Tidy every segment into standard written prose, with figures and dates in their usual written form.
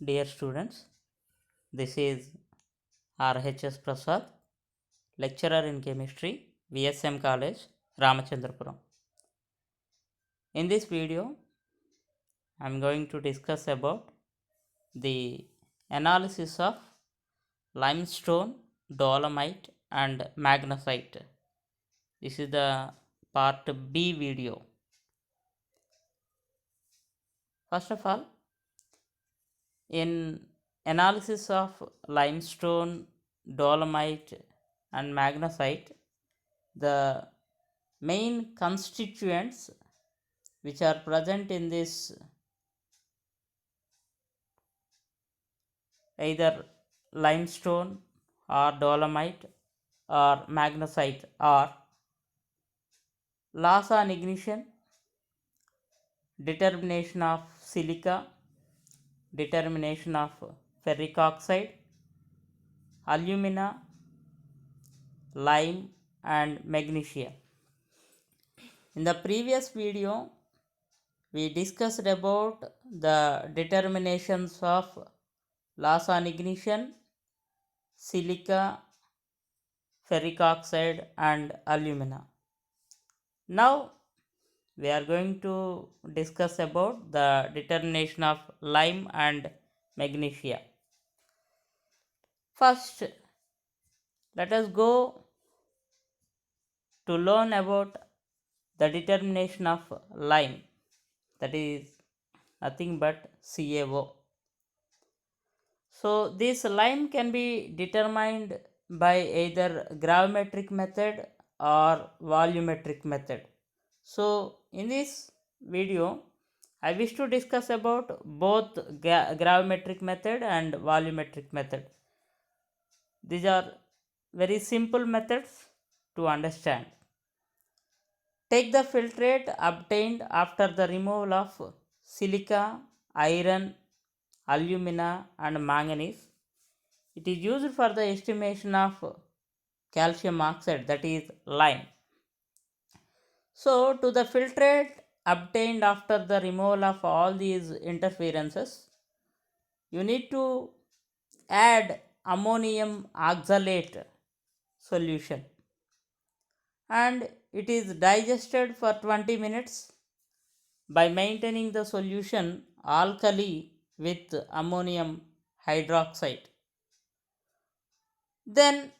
Dear students, this is RHS Prasad, lecturer in chemistry, VSM College, Ramachandrapuram. In this video, I am going to discuss about the analysis of limestone, dolomite and magnesite. This is the part B video. First of all, in analysis of limestone, dolomite and magnesite, the main constituents which are present in this either limestone or dolomite or magnesite are loss on ignition, determination of silica, determination of ferric oxide, alumina, lime and magnesia. In the previous video, we discussed about the determinations of loss on ignition, silica, ferric oxide and alumina. Now we are going to discuss about the determination of lime and magnesia. First, let us go to learn about the determination of lime, that is nothing but CaO. So this lime can be determined by either gravimetric method or volumetric method. So in this video, I wish to discuss about both gravimetric method and volumetric method. These are very simple methods to understand. Take the filtrate obtained after the removal of silica, iron, alumina and manganese. It is used for the estimation of calcium oxide, that is lime. So to the filtrate obtained after the removal of all these interferences, you need to add ammonium oxalate solution and it is digested for 20 minutes by maintaining the solution alkali with ammonium hydroxide. Then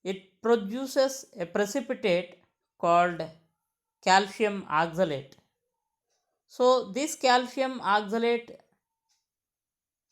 it produces a precipitate called calcium oxalate. So this calcium oxalate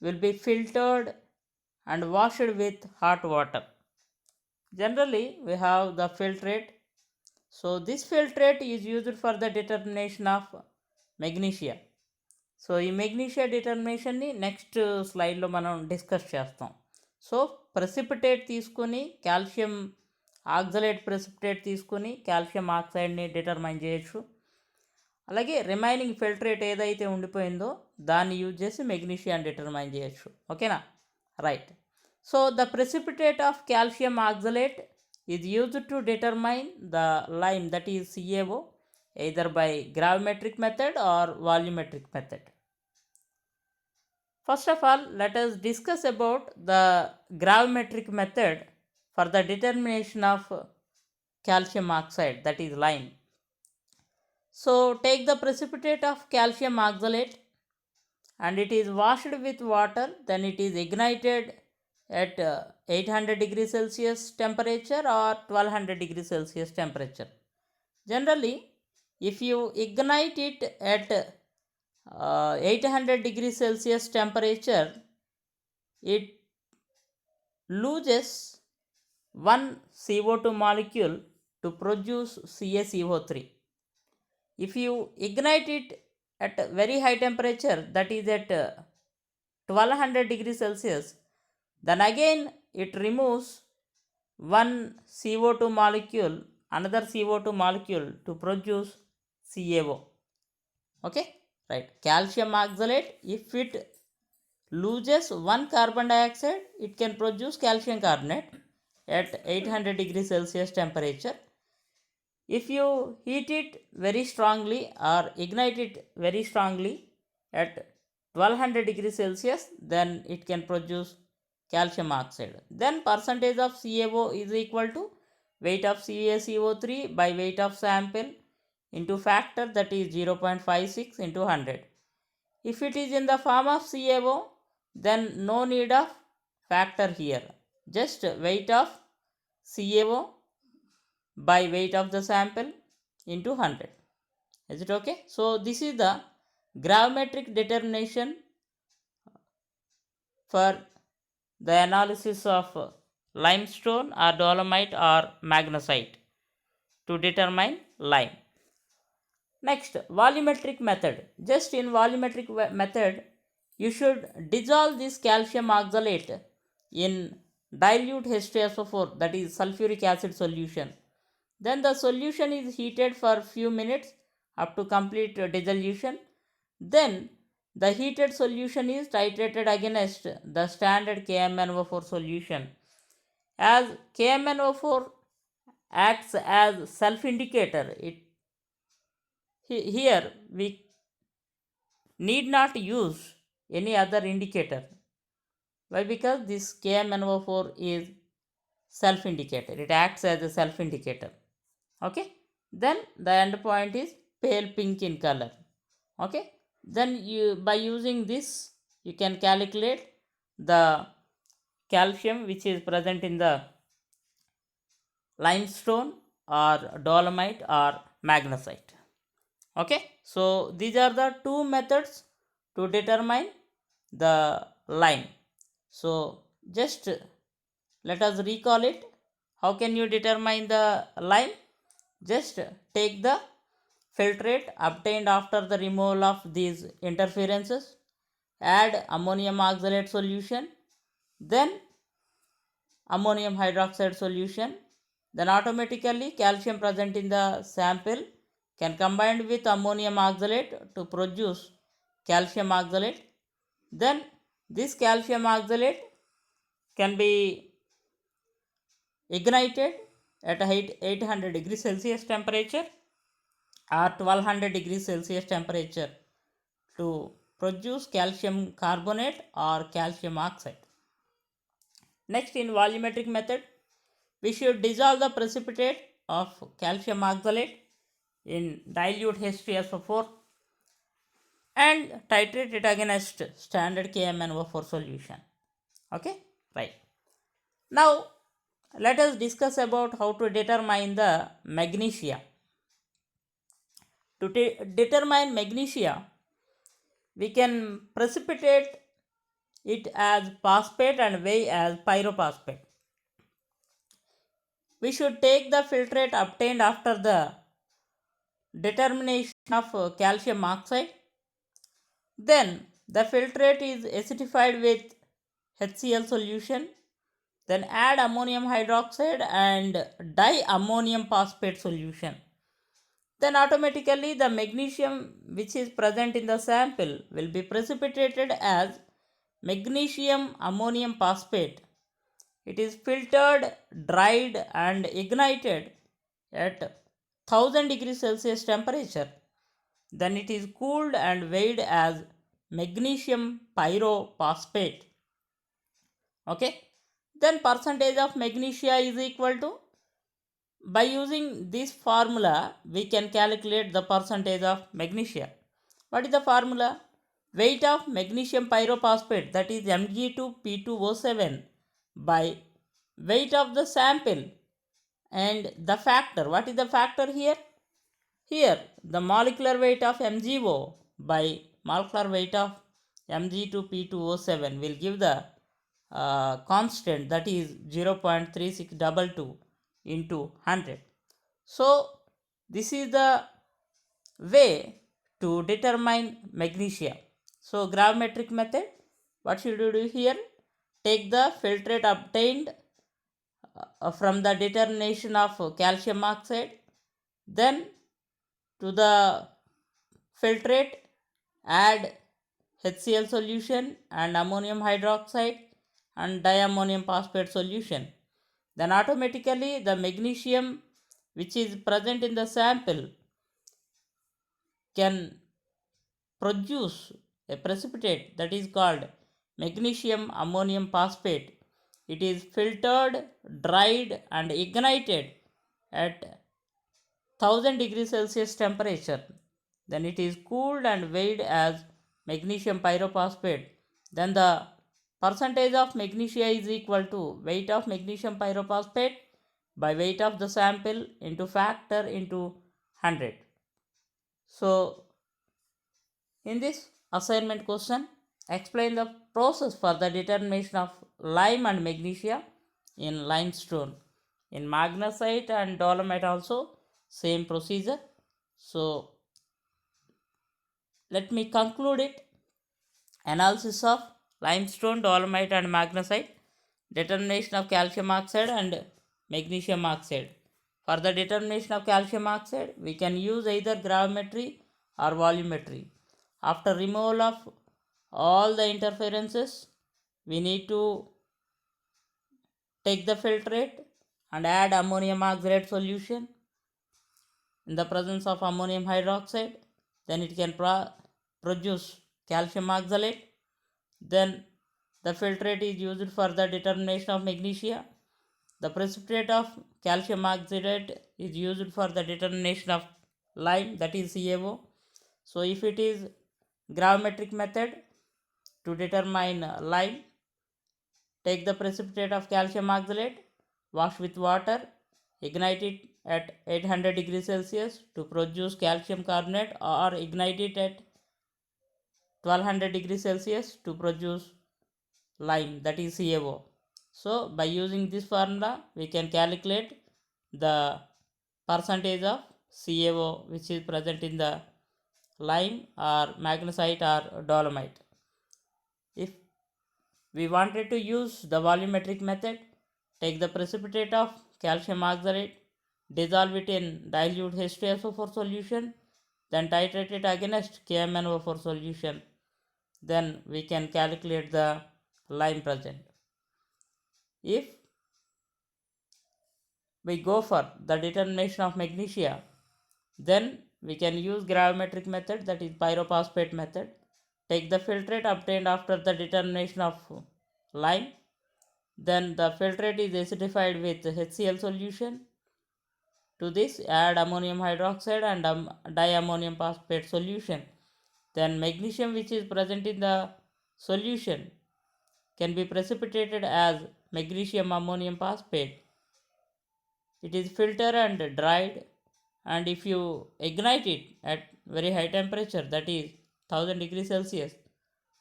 will be filtered and washed with hot water. Generally, we have the filtrate. So this filtrate is used for the determination of magnesia. So ఈ magnesia డిటర్మినేషన్ని next స్లైడ్లో మనం discuss చేస్తాం. So precipitate తీసుకొని calcium oxalate precipitate తీసుకొని calcium ఆక్సైడ్ని determine చేయొచ్చు. అలాగే remaining filtrate ఏదైతే ఉండిపోయిందో దాన్ని యూజ్ చేసి మెగ్నీషియాని డిటర్మైన్ చేయొచ్చు. ఓకేనా, right. So the precipitate of calcium oxalate is used to determine the lime, that is CaO, either by gravimetric method or volumetric method. First of all, let us discuss about the gravimetric method for the determination of calcium oxide, that is lime. So take the precipitate of calcium oxalate and it is washed with water, then it is ignited at 800 degrees Celsius temperature or 1200 degrees Celsius temperature. Generally, if you ignite it at 800 degrees Celsius temperature, it loses one CO2 molecule to produce CaCO3. If you ignite it at very high temperature, that is at 1200 degrees Celsius, then again it removes one CO2 molecule, another CO2 molecule to produce CaO. Okay, right. Calcium oxalate, if it loses one carbon dioxide, it can produce calcium carbonate at 800 degrees Celsius temperature. If you heat it very strongly or ignite it very strongly at 1200 degrees Celsius, then it can produce calcium oxide. Then percentage of CaO is equal to weight of CaCO3 by weight of sample into factor, that is 0.56 into 100. If it is in the form of CaO, then no need of factor here. Just weight of CaO by weight of the sample into 100. Is it okay? So this is the gravimetric determination for the analysis of limestone or dolomite or magnesite to determine lime. Next, volumetric method. Just in volumetric method, you should dissolve this calcium oxalate in dilute H2SO4, that is sulfuric acid solution. Then the solution is heated for few minutes up to complete dissolution. Then the heated solution is titrated against the standard KMnO4 solution. As KMnO4 acts as self-indicator, here we need not use any other indicator. Why? Because this KMnO4 is self-indicator. It acts as a self-indicator. Okay. Then the end point is pale pink in color. Okay. Then by using this you can calculate the calcium which is present in the limestone or dolomite or magnesite. Okay. So these are the two methods to determine the lime. So just let us recall it. How can you determine the lime? Just take the filtrate obtained after the removal of these interferences, add ammonium oxalate solution, then ammonium hydroxide solution, then automatically calcium present in the sample can combine with ammonium oxalate to produce calcium oxalate. Then this calcium oxalate can be ignited at 800 degrees Celsius temperature or 1200 degrees Celsius temperature to produce calcium carbonate or calcium oxide. Next, in volumetric method, we should dissolve the precipitate of calcium oxalate in dilute H2SO4 and titrate it against standard KMnO4 solution. Okay, right. Now, let us discuss about how to determine the magnesia. To determine magnesia, we can precipitate it as phosphate and weigh as pyrophosphate. We should take the filtrate obtained after the determination of calcium oxide. Then the filtrate is acidified with HCl solution. Then add ammonium hydroxide and diammonium phosphate solution. Then automatically the magnesium which is present in the sample will be precipitated as magnesium ammonium phosphate. It is filtered, dried and ignited at 1000 degrees Celsius temperature. Then it is cooled and weighed as magnesium pyrophosphate. Okay. Then percentage of magnesia is equal to, by using this formula we can calculate the percentage of magnesia. What is the formula? Weight of magnesium pyrophosphate, that is Mg2P2O7 by weight of the sample and the factor. What is the factor here? Here the molecular weight of MgO by molecular weight of Mg2P2O7 will give the constant, that is 0.3622 into 100. So this is the way to determine magnesia. So gravimetric method, what should you do here? Take the filtrate obtained from the determination of calcium oxide, then to the filtrate add HCl solution and ammonium hydroxide and diammonium phosphate solution. Then automatically the magnesium which is present in the sample can produce a precipitate that is called magnesium ammonium phosphate. It is filtered, dried, and ignited at 1000 degrees Celsius temperature. Then it is cooled and weighed as magnesium pyrophosphate. Then the percentage of magnesia is equal to weight of magnesium pyrophosphate by weight of the sample into factor into 100. So in this assignment question, explain the process for the determination of lime and magnesia in limestone. In magnesite and dolomite also same procedure. So let me conclude it. Analysis of limestone, dolomite and magnesite, determination of calcium oxide and magnesium oxide. For the determination of calcium oxide, we can use either gravimetry or volumetry. After removal of all the interferences, we need to take the filtrate and add ammonium oxalate solution in the presence of ammonium hydroxide. Then it can produce calcium oxalate. Then the filtrate is used for the determination of magnesia. The precipitate of calcium oxalate is used for the determination of lime, that is CaO. So if it is gravimetric method to determine lime, take the precipitate of calcium oxalate, wash with water, ignite it at 800 degrees Celsius to produce calcium carbonate, or ignite it at 1200 degrees Celsius to produce lime, that is CaO. So by using this formula, we can calculate the percentage of CaO which is present in the lime or magnesite or dolomite. If we wanted to use the volumetric method, take the precipitate of calcium oxalate, dissolve it in dilute H2SO4 solution, then titrate it against KMnO4 solution. Then we can calculate the lime present. If we go for the determination of magnesia, then we can use gravimetric method, that is pyrophosphate method. Take the filtrate obtained after the determination of lime. Then the filtrate is acidified with HCl solution. To this add ammonium hydroxide and diammonium phosphate solution. Then magnesium which is present in the solution can be precipitated as magnesium ammonium phosphate. It is filtered and dried, and if you ignite it at very high temperature, that is 1000 degrees Celsius,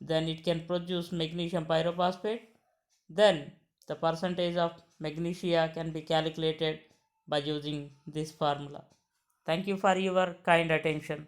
then it can produce magnesium pyrophosphate. Then the percentage of magnesia can be calculated by using this formula. Thank you for your kind attention.